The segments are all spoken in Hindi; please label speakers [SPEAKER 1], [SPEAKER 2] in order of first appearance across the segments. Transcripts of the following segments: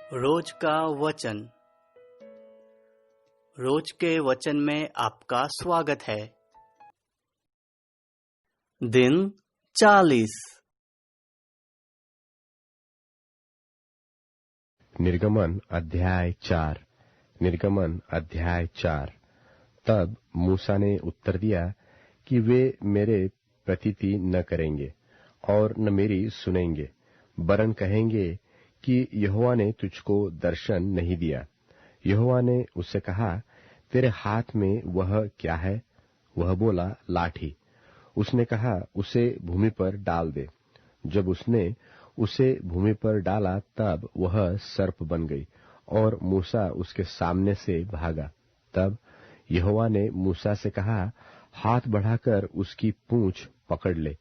[SPEAKER 1] रोज का वचन। रोज के वचन में आपका स्वागत है। दिन 40।
[SPEAKER 2] निर्गमन अध्याय 4। निर्गमन अध्याय 4। तब मूसा ने उत्तर दिया कि वे मेरे प्रतीति न करेंगे और न मेरी सुनेंगे, वरन कहेंगे कि यहोवा ने तुझको दर्शन नहीं दिया। यहोवा ने उससे कहा, तेरे हाथ में वह क्या है? वह बोला, लाठी। उसने कहा, उसे भूमि पर डाल दे। जब उसने उसे भूमि पर डाला तब वह सर्प बन गई और मूसा उसके सामने से भागा। तब यहोवा ने मूसा से कहा, हाथ बढ़ाकर उसकी पूंछ पकड़ ले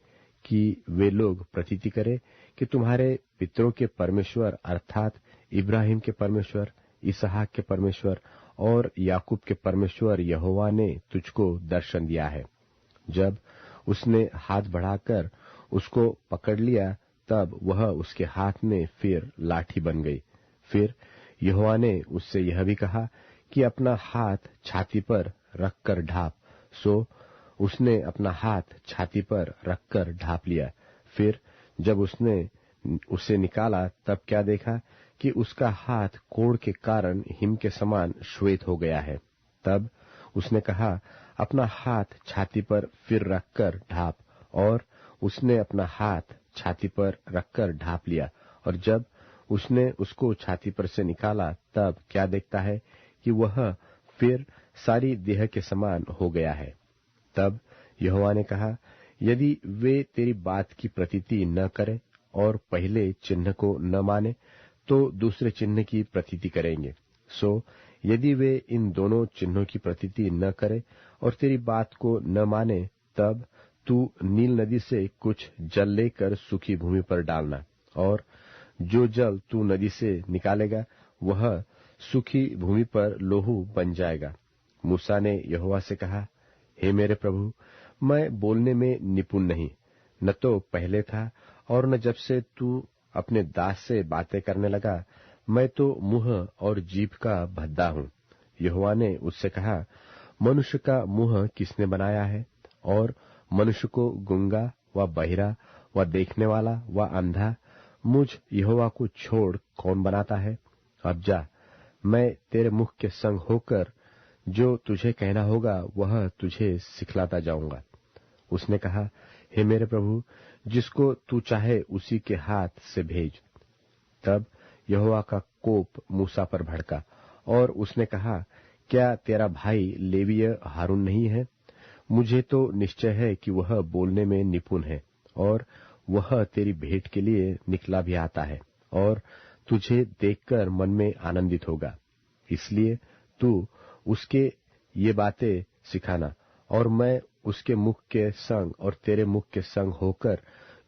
[SPEAKER 2] कि वे लोग प्रतीति करें कि तुम्हारे पितरों के परमेश्वर अर्थात इब्राहिम के परमेश्वर, इसहाक के परमेश्वर और याकूब के परमेश्वर यहोवा ने तुझको दर्शन दिया है। जब उसने हाथ बढ़ाकर उसको पकड़ लिया तब वह उसके हाथ में फिर लाठी बन गई। फिर यहोवा ने उससे यह भी कहा कि अपना हाथ छाती पर रखकर ढाप। सो उसने अपना हाथ छाती पर रखकर ढाप लिया। फिर जब उसने उसे निकाला तब क्या देखा कि उसका हाथ कोढ़ के कारण हिम के समान श्वेत हो गया है। तब उसने कहा, अपना हाथ छाती पर फिर रखकर ढाप। और उसने अपना हाथ छाती पर रखकर ढाप लिया। और जब उसने उसको छाती पर से निकाला तब क्या देखता है कि वह फिर सारी देह के समान हो गया है। तब यहोवा ने कहा, यदि वे तेरी बात की प्रतीति न करे और पहले चिन्ह को न माने तो दूसरे चिन्ह की प्रतीति करेंगे। सो यदि वे इन दोनों चिन्हों की प्रतीति न करे और तेरी बात को न माने, तब तू नील नदी से कुछ जल लेकर सूखी भूमि पर डालना, और जो जल तू नदी से निकालेगा वह सूखी भूमि पर लोहू बन जाएगा। मूसा ने यहोवा से कहा, हे मेरे प्रभु, मैं बोलने में निपुण नहीं, न तो पहले था और न जब से तू अपने दास से बातें करने लगा। मैं तो मुंह और जीभ का भद्दा हूँ। यहोवा ने उससे कहा, मनुष्य का मुंह किसने बनाया है? और मनुष्य को गूंगा व बहिरा व देखने वाला व अंधा मुझ यहोवा को छोड़ कौन बनाता है? अब जा, मैं तेरे मुख के संग होकर जो तुझे कहना होगा वह तुझे सिखलाता जाऊंगा। उसने कहा, हे मेरे प्रभु, जिसको तू चाहे उसी के हाथ से भेज। तब यहोवा का कोप मूसा पर भड़का और उसने कहा, क्या तेरा भाई लेवीय हारून नहीं है? मुझे तो निश्चय है कि वह बोलने में निपुण है और वह तेरी भेंट के लिए निकला भी आता है और तुझे देखकर मन में आनंदित होगा। इसलिए तू उसके ये बातें सिखाना, और मैं उसके मुख के संग और तेरे मुख के संग होकर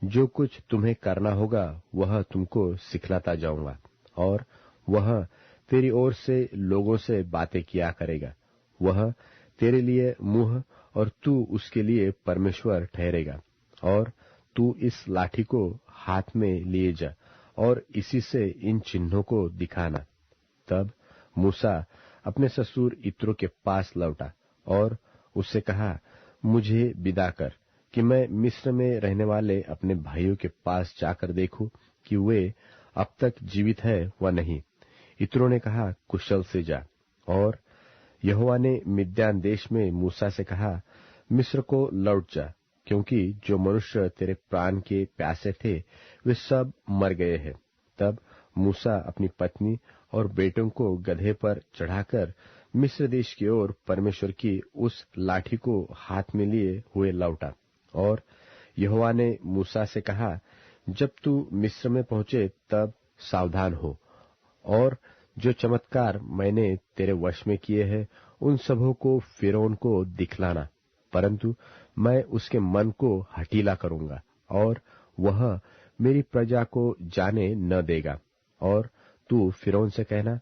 [SPEAKER 2] जो कुछ तुम्हें करना होगा वह तुमको सिखलाता जाऊंगा। और वह तेरी ओर से लोगों से बातें किया करेगा। वह तेरे लिए मुंह और तू उसके लिए परमेश्वर ठहरेगा। और तू इस लाठी को हाथ में लिए जा और इसी से इन चिन्हों को दिखाना। तब मूसा अपने ससुर इत्रो के पास लौटा और उससे कहा, मुझे विदा कर कि मैं मिस्र में रहने वाले अपने भाइयों के पास जाकर देखूं कि वे अब तक जीवित है व नहीं। इत्रो ने कहा, कुशल से जा। और यहोवा ने मिद्यान देश में मूसा से कहा, मिस्र को लौट जा, क्योंकि जो मनुष्य तेरे प्राण के प्यासे थे वे सब मर गए हैं। तब मूसा अपनी पत्नी और बेटों को गधे पर चढ़ाकर मिस्र देश की ओर परमेश्वर की उस लाठी को हाथ में लिए हुए लौटा। और यहोवा ने मूसा से कहा, जब तू मिस्र में पहुंचे तब सावधान हो, और जो चमत्कार मैंने तेरे वश में किए हैं उन सबों को फिरौन को दिखलाना, परंतु मैं उसके मन को हठीला करूंगा और वह मेरी प्रजा को जाने न देगा। और तू फिरौन से कहना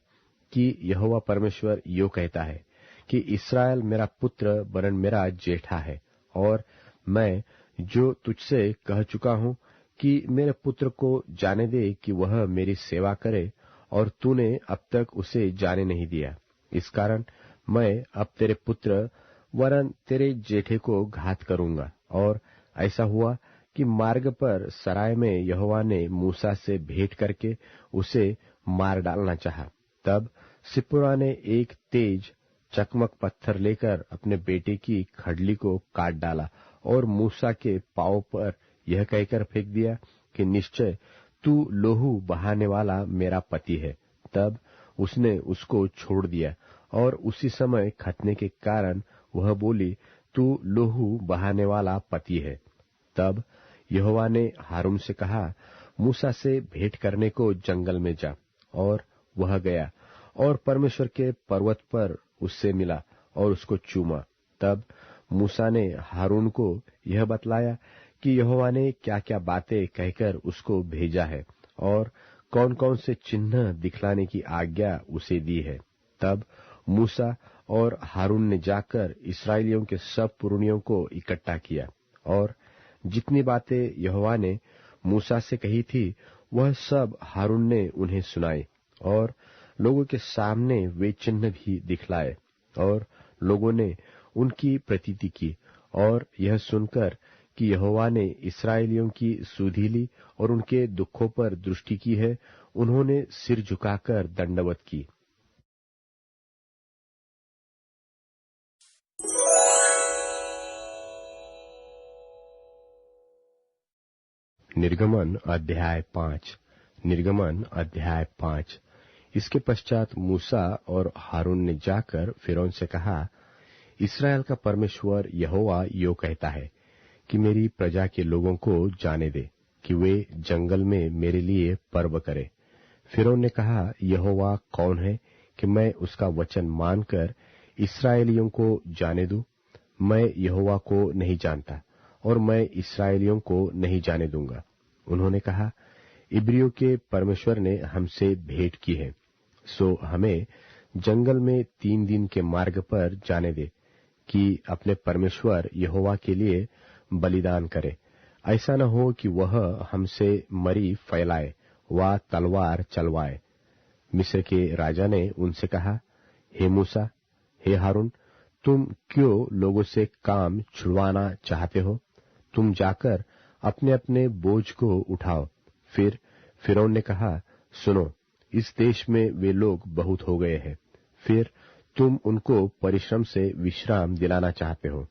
[SPEAKER 2] कि यहोवा परमेश्वर यो कहता है कि इस्राएल मेरा पुत्र वरन मेरा जेठा है, और मैं जो तुझसे कह चुका हूं कि मेरे पुत्र को जाने दे कि वह मेरी सेवा करे और तूने अब तक उसे जाने नहीं दिया। इस कारण मैं अब तेरे पुत्र वरन तेरे जेठे को घात करूंगा। और ऐसा हुआ कि मार्ग पर सराय में यहोवा ने मूसा से भेंट करके उसे मार डालना चाहा। तब सिप्पोरा ने एक तेज चकमक पत्थर लेकर अपने बेटे की खडली को काट डाला और मूसा के पांव पर यह कहकर फेंक दिया कि निश्चय तू लोहू बहाने वाला मेरा पति है। तब उसने उसको छोड़ दिया और उसी समय खतने के कारण वह बोली, तू लोहू बहाने वाला पति है। तब यहोवा ने हारून से कहा, मूसा से भेंट करने को जंगल में जा। और वह गया और परमेश्वर के पर्वत पर उससे मिला और उसको चूमा। तब मूसा ने हारून को यह बतलाया कि यहोवा ने क्या क्या बातें कहकर उसको भेजा है और कौन कौन से चिन्ह दिखलाने की आज्ञा उसे दी है। तब मूसा और हारून ने जाकर इस्राएलियों के सब पुरनियों को इकट्ठा किया और जितनी बातें यहोवा ने मूसा से कही थी वह सब हारून ने उन्हें सुनाई और लोगों के सामने वे चिन्ह भी दिखलाए। और लोगों ने उनकी प्रतीति की और यह सुनकर कि यहोवा ने इस्राएलियों की सुधीली और उनके दुखों पर दृष्टि की है, उन्होंने सिर झुकाकर दंडवत की। निर्गमन अध्याय 5। निर्गमन अध्याय 5। इसके पश्चात मूसा और हारून ने जाकर फिरौन से कहा, इस्राएल का परमेश्वर यहोवा यो कहता है कि मेरी प्रजा के लोगों को जाने दे कि वे जंगल में मेरे लिए पर्व करें। फिरौन ने कहा, यहोवा कौन है कि मैं उसका वचन मानकर इस्राएलियों को जाने दूं? मैं यहोवा को नहीं जानता और मैं इस्राएलियों को नहीं जाने दूंगा। उन्होंने कहा, इब्रियों के परमेश्वर ने हमसे भेंट की है, सो हमें जंगल में 3 दिन के मार्ग पर जाने दे कि अपने परमेश्वर यहोवा के लिए बलिदान करे। ऐसा न हो कि वह हमसे मरी फैलाए व तलवार चलवाए। मिस्र के राजा ने उनसे कहा, हे मूसा, हे हारून, तुम क्यों लोगों से काम छुड़वाना चाहते हो? तुम जाकर अपने अपने बोझ को उठाओ। फिर फिरौन ने कहा, सुनो, इस देश में वे लोग बहुत हो गए हैं, फिर तुम उनको परिश्रम से विश्राम दिलाना चाहते हो।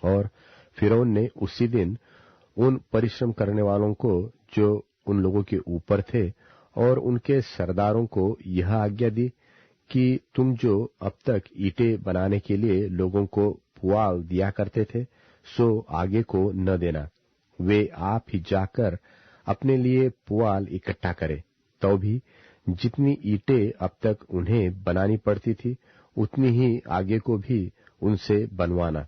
[SPEAKER 2] और फिरौन ने उसी दिन उन परिश्रम करने वालों को जो उन लोगों के ऊपर थे और उनके सरदारों को यह आज्ञा दी कि तुम जो अब तक ईंटें बनाने के लिए लोगों को पुआल दिया करते थे, सो आगे को न देना। वे आप ही जाकर अपने लिए पुआल इकट्ठा करें। तो भी जितनी ईंटें अब तक उन्हें बनानी पड़ती थी, उतनी ही आगे को भी उनसे बनवाना।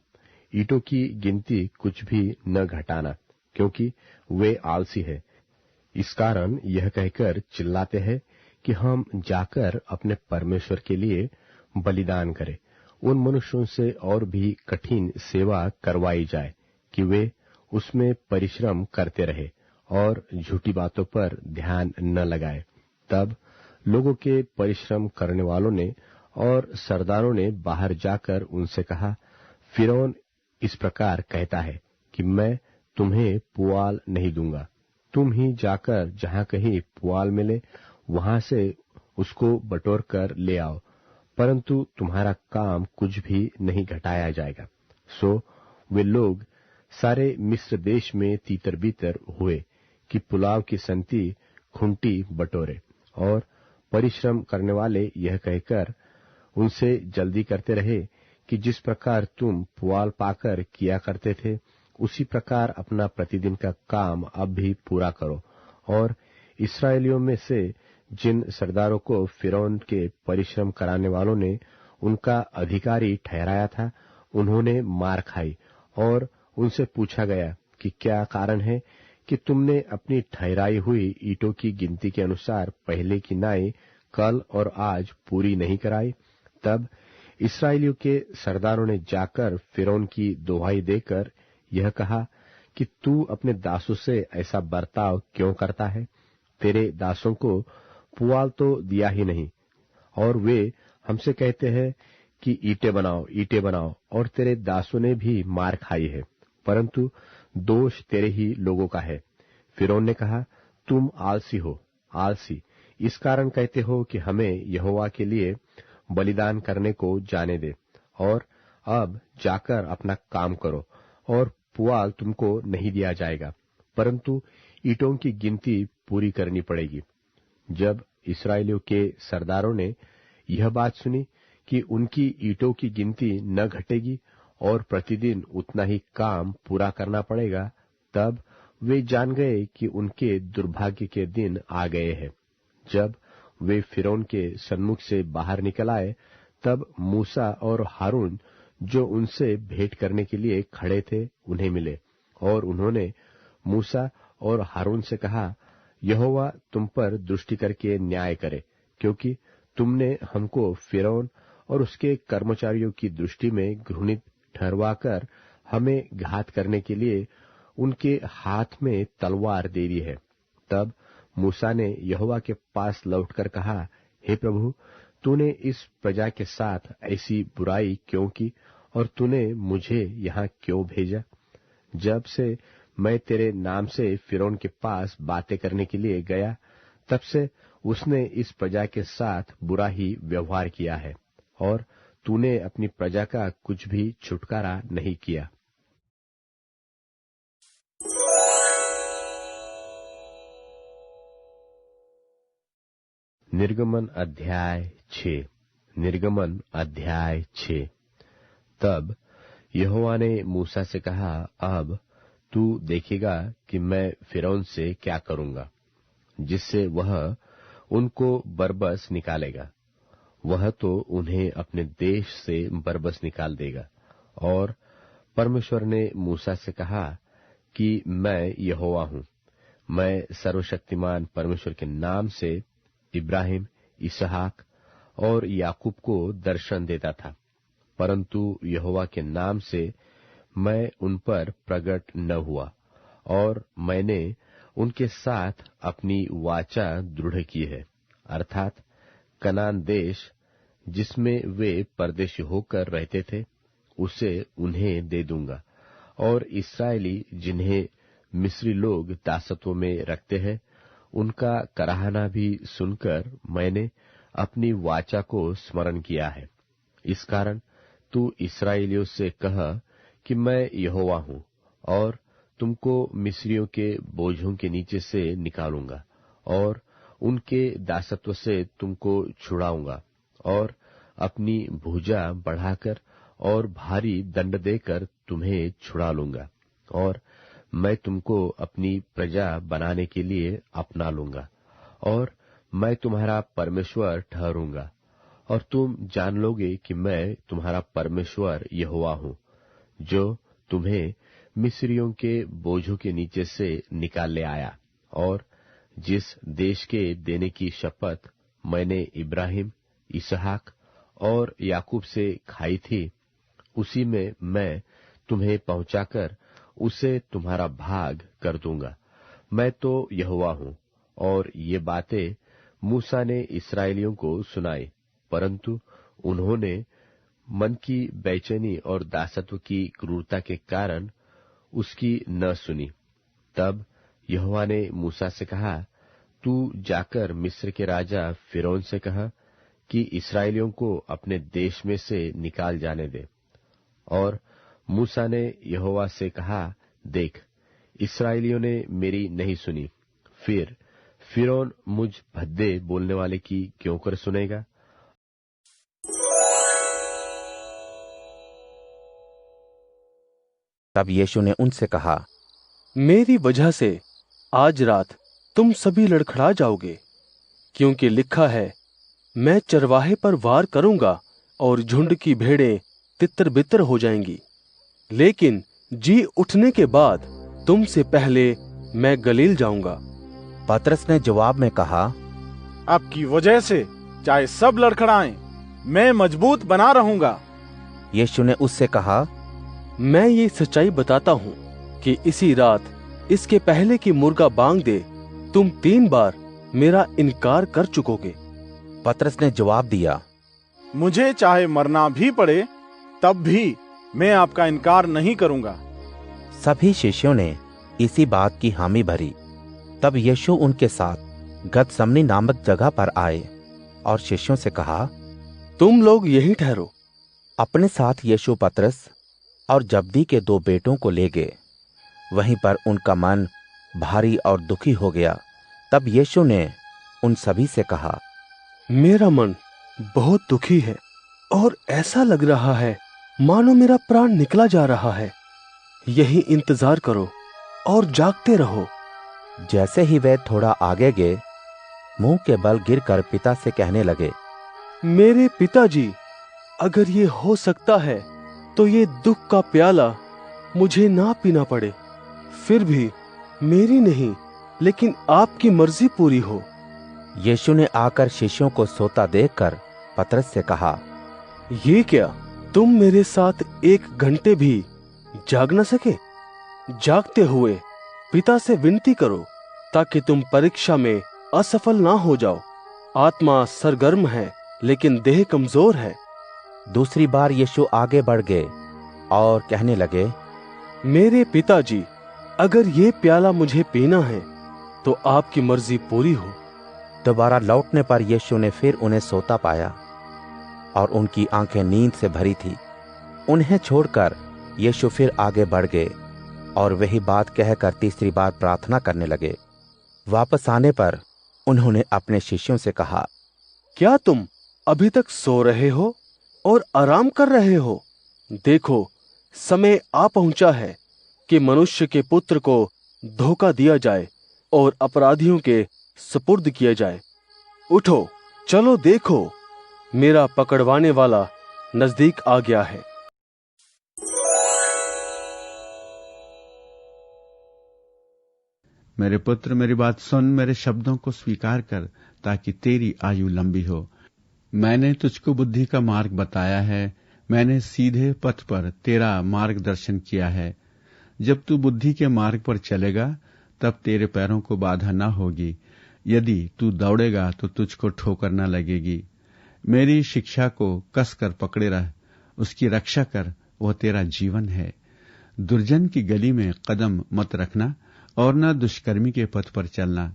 [SPEAKER 2] ईंटों की गिनती कुछ भी न घटाना, क्योंकि वे आलसी है। इस कारण यह कहकर चिल्लाते हैं कि हम जाकर अपने परमेश्वर के लिए बलिदान करें। उन मनुष्यों से और भी कठिन सेवा करवाई जाए कि वे उसमें परिश्रम करते रहे और झूठी बातों पर ध्यान न लगाए। तब लोगों के परिश्रम करने वालों ने और सरदारों ने बाहर जाकर उनसे कहा, फिरौन इस प्रकार कहता है कि मैं तुम्हें पुआल नहीं दूंगा। तुम ही जाकर जहां कहीं पुआल मिले वहां से उसको बटोर कर ले आओ, परंतु तुम्हारा काम कुछ भी नहीं घटाया जाएगा। सो वे लोग सारे मिस्र देश में तीतर बीतर हुए कि पुलाव की संति खुंटी बटोरे। और परिश्रम करने वाले यह कहकर उनसे जल्दी करते रहे कि जिस प्रकार तुम पुआल पाकर किया करते थे, उसी प्रकार अपना प्रतिदिन का काम अब भी पूरा करो। और इस्राएलियों में से जिन सरदारों को फिरौन के परिश्रम कराने वालों ने उनका अधिकारी ठहराया था, उन्होंने मार खाई। और उनसे पूछा गया कि क्या कारण है कि तुमने अपनी ठहराई हुई ईंटों की गिनती के अनुसार पहले की नाई कल और आज पूरी नहीं कराई? तब इस्राएलियों के सरदारों ने जाकर फिरौन की दुहाई देकर यह कहा कि तू अपने दासों से ऐसा बर्ताव क्यों करता है? तेरे दासों को पुआल तो दिया ही नहीं। और वे हमसे कहते हैं कि ईंटें बनाओ, ईंटें बनाओ, और तेरे दासों ने भी मार खाई है, परंतु दोष तेरे ही लोगों का है। फिरौन ने कहा, तुम आलसी हो, आलसी, इस कारण कहते हो कि हमें यहोवा के लिए बलिदान करने को जाने दे, और अब जाकर अपना काम करो, और पुआल तुमको नहीं दिया जाएगा, परंतु ईंटों की गिनती पूरी करनी पड़ेगी। जब इस्राएलियों के सरदारों ने यह बात सुनी कि उनकी ईंटों की गिनती न घटेगी और प्रतिदिन उतना ही काम पूरा करना पड़ेगा, तब वे जान गए कि उनके दुर्भाग्य के दिन आ गए हैं। जब वे फिरौन के सन्मुख से बाहर निकल आए, तब मूसा और हारून जो उनसे भेंट करने के लिए खड़े थे उन्हें मिले, और उन्होंने मूसा और हारून से कहा, यहोवा तुम पर दृष्टि करके न्याय करे, क्योंकि तुमने हमको फिरौन और उसके कर्मचारियों की दृष्टि में घृणित ठहरवाकर हमें घात करने के लिए उनके हाथ में तलवार दे दी है। तब मूसा ने यहोवा के पास लौटकर कहा, हे प्रभु, तूने इस प्रजा के साथ ऐसी बुराई क्यों की, और तूने मुझे यहाँ क्यों भेजा? जब से मैं तेरे नाम से फिरौन के पास बातें करने के लिए गया, तब से उसने इस प्रजा के साथ बुरा ही व्यवहार किया है, और तूने अपनी प्रजा का कुछ भी छुटकारा नहीं किया। निर्गमन अध्याय 6। निर्गमन अध्याय 6। तब यहोवा ने मूसा से कहा, अब तू देखेगा कि मैं फिरौन से क्या करूंगा, जिससे वह उनको बरबस निकालेगा। वह तो उन्हें अपने देश से बरबस निकाल देगा। और परमेश्वर ने मूसा से कहा कि मैं यहोवा हूं। मैं सर्वशक्तिमान परमेश्वर के नाम से इब्राहिम, इसहाक और याकूब को दर्शन देता था, परंतु यहोवा के नाम से मैं उन पर प्रकट न हुआ, और मैंने उनके साथ अपनी वाचा दृढ़ की है, अर्थात कनान देश जिसमें वे परदेशी होकर रहते थे, उसे उन्हें दे दूंगा। और इस्राएली जिन्हें मिस्री लोग दासत्व में रखते हैं, उनका कराहना भी सुनकर मैंने अपनी वाचा को स्मरण किया है। इस कारण तू इस्राएलियों से कह कि मैं यहोवा हूं, और तुमको मिस्रियों के बोझों के नीचे से निकालूंगा, और उनके दासत्व से तुमको छुड़ाऊंगा, और अपनी भुजा बढ़ाकर और भारी दंड देकर तुम्हें छुड़ा लूंगा, और मैं तुमको अपनी प्रजा बनाने के लिए अपना लूंगा, और मैं तुम्हारा परमेश्वर ठहरूंगा, और तुम जान लोगे कि मैं तुम्हारा परमेश्वर यहोवा हूं, जो तुम्हें मिस्रियों के बोझों के नीचे से निकाल ले आया। और जिस देश के देने की शपथ मैंने इब्राहिम, इसहाक और याकूब से खाई थी, उसी में मैं तुम्हें पहुंचाकर उसे तुम्हारा भाग कर दूंगा। मैं तो यहोवा हूं। और ये बातें मूसा ने इस्राएलियों को सुनाई, परंतु उन्होंने मन की बेचैनी और दासत्व की क्रूरता के कारण उसकी न सुनी। तब यहोवा ने मूसा से कहा, तू जाकर मिस्र के राजा फिरौन से कह कि इस्राएलियों को अपने देश में से निकाल जाने दे। और मूसा ने यहोवा से कहा, देख, इस्राएलियों ने मेरी नहीं सुनी, फिर फिरौन मुझ भद्दे बोलने वाले की क्यों कर सुनेगा?
[SPEAKER 3] तब यीशु ने उनसे कहा,
[SPEAKER 4] मेरी वजह से आज रात तुम सभी लड़खड़ा जाओगे, क्योंकि लिखा है, मैं चरवाहे पर वार करूंगा और झुंड की भेड़ें तितर-बितर हो जाएंगी। लेकिन जी उठने के बाद तुमसे पहले मैं गलील जाऊंगा।
[SPEAKER 3] पतरस ने जवाब में कहा,
[SPEAKER 5] आपकी वजह से चाहे सब लड़खड़ाएं, मैं मजबूत बना रहूंगा।
[SPEAKER 3] यीशु ने उससे कहा,
[SPEAKER 4] मैं ये सच्चाई बताता हूँ कि इसी रात, इसके पहले कि मुर्गा बांग दे, तुम 3 बार मेरा इनकार कर चुकोगे।
[SPEAKER 3] पतरस ने जवाब दिया,
[SPEAKER 5] मुझे चाहे मरना भी पड़े तब भी मैं आपका इनकार नहीं करूंगा।
[SPEAKER 3] सभी शिष्यों ने इसी बात की हामी भरी। तब यीशु उनके साथ गतसमनी नामक जगह पर आए और शिष्यों से कहा,
[SPEAKER 4] तुम लोग यहीं ठहरो।
[SPEAKER 3] अपने साथ यीशु पतरस और जब्दी के 2 बेटों को ले गए। वहीं पर उनका मन भारी और दुखी हो गया। तब यीशु ने उन सभी से कहा,
[SPEAKER 4] मेरा मन बहुत दुखी है और ऐसा लग रहा है मानो मेरा प्राण निकला जा रहा है। यही इंतजार करो और जागते रहो।
[SPEAKER 3] जैसे ही वे थोड़ा आगे गए, मुंह के बल गिरकर पिता से कहने लगे,
[SPEAKER 4] मेरे पिताजी, अगर ये हो सकता है तो ये दुख का प्याला मुझे ना पीना पड़े। फिर भी मेरी नहीं लेकिन आपकी मर्जी पूरी हो।
[SPEAKER 3] यीशु ने आकर शिष्यों को सोता देखकर पतरस से कहा,
[SPEAKER 4] ये क्या, तुम मेरे साथ 1 घंटे भी जाग न सके? जागते हुए पिता से विनती करो ताकि तुम परीक्षा में असफल ना हो जाओ। आत्मा सरगर्म है लेकिन देह कमजोर है।
[SPEAKER 3] दूसरी बार यीशु आगे बढ़ गए और कहने लगे,
[SPEAKER 4] मेरे पिताजी, अगर ये प्याला मुझे पीना है तो आपकी मर्जी पूरी हो।
[SPEAKER 3] दोबारा लौटने पर यीशु ने फिर उन्हें सोता पाया और उनकी आंखें नींद से भरी थी। उन्हें छोड़कर यीशु फिर आगे बढ़ गए और वही बात कहकर तीसरी बार प्रार्थना करने लगे। वापस आने पर उन्होंने अपने शिष्यों से कहा,
[SPEAKER 4] क्या तुम अभी तक सो रहे हो और आराम कर रहे हो? देखो, समय आ पहुंचा है कि मनुष्य के पुत्र को धोखा दिया जाए और अपराधियों के सुपुर्द किया जाए। उठो, चलो देखो, मेरा पकड़वाने वाला नजदीक आ गया है।
[SPEAKER 6] मेरे पुत्र, मेरी बात सुन, मेरे शब्दों को स्वीकार कर ताकि तेरी आयु लंबी हो। मैंने तुझको बुद्धि का मार्ग बताया है। मैंने सीधे पथ पर तेरा मार्गदर्शन किया है। जब तू बुद्धि के मार्ग पर चलेगा तब तेरे पैरों को बाधा न होगी। यदि तू दौड़ेगा तो तुझको ठोकर न लगेगी। मेरी शिक्षा को कस कर पकड़े रह, उसकी रक्षा कर, वह तेरा जीवन है। दुर्जन की गली में कदम मत रखना और न दुष्कर्मी के पथ पर चलना।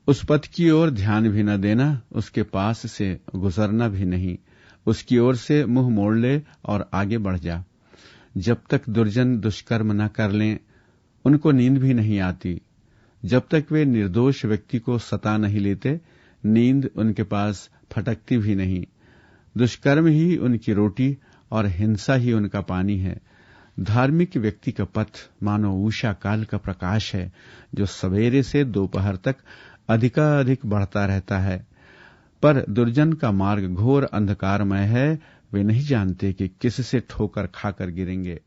[SPEAKER 6] उस पथ की ओर ध्यान भी न देना, उसके पास से गुजरना भी नहीं। उसकी ओर से मुंह मोड़ ले और आगे बढ़ जा। जब तक दुर्जन दुष्कर्म न कर लें, उनको नींद भी नहीं आती। जब तक वे निर्दोष व्यक्ति को सता नहीं लेते, नींद उनके पास फटकती भी नहीं। दुष्कर्म ही उनकी रोटी और हिंसा ही उनका पानी है। धार्मिक व्यक्ति का पथ मानो उषा काल का प्रकाश है, जो सवेरे से दोपहर तक अधिकाधिक बढ़ता रहता है। पर दुर्जन का मार्ग घोर अंधकारमय है। वे नहीं जानते कि किससे ठोकर खाकर गिरेंगे।